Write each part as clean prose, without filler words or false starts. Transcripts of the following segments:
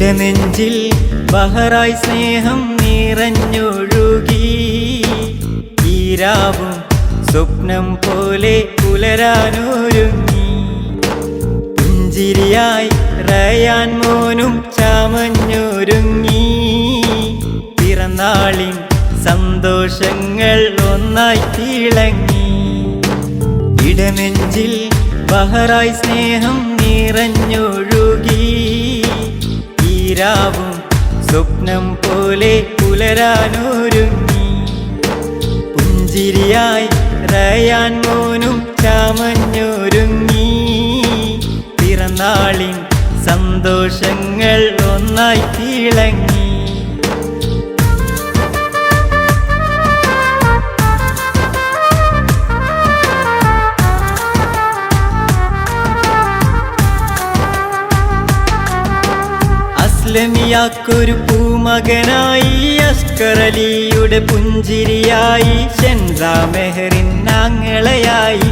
ഇടനെഞ്ചിൽ ബഹറായി സ്നേഹം നിറഞ്ഞൊഴുകി ഈരാവും സ്വപ്നം പോലെ പുലരാനൊരുങ്ങി പുഞ്ചിരിയായി റയാൻ മോനും ചമഞ്ഞൊരുങ്ങി പിറന്നാളിൻ സന്തോഷങ്ങൾ ഒന്നായി തിളങ്ങി ഇടനെഞ്ചിൽ ബഹറായി സ്നേഹം നിറഞ്ഞൊഴുകി ഈരാവും സ്വപ്നം പോലെ പുലരാനൊരുങ്ങി പുഞ്ചിരിയായി റയാൻ മോനും ചമഞ്ഞൊരുങ്ങി പിറന്നാളിൻ സന്തോഷങ്ങൾ ഒന്നായി തിളങ്ങി അസ്ലമിയാക്കൊരു പൂമകനായി അസ്കറലിയുടെ പുഞ്ചിരിയായി ഷെൻസ മെഹറിൻ ആങ്ങളയായി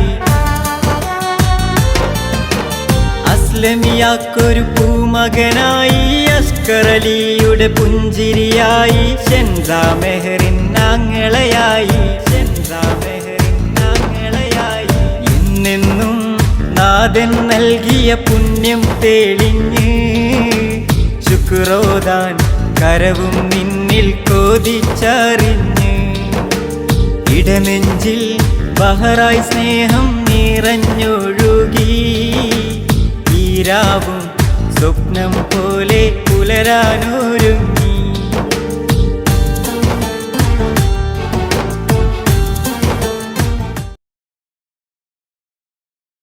അസ്ലമിയാക്കൊരു പൂമകനായി അസ്കറലിയുടെ പുഞ്ചിരിയായി ഷെൻസ മെഹറിൻ ആങ്ങളയായി ഷെൻസ മെഹറിൻ ആങ്ങളയായി എന്നെന്നും നാഥൻ നൽകിയ പുണ്യം തെളിഞ്ഞ് ശുക്രോദാൻ കരവും നിന്നിൽ കൊതിച്ചറിഞ്ഞ് ഇടനെഞ്ചിൽ ബഹറായി സ്നേഹം നിറഞ്ഞൊഴുകി ഈരാവും സ്വപ്നം പോലെ പുലരാനൊരുങ്ങി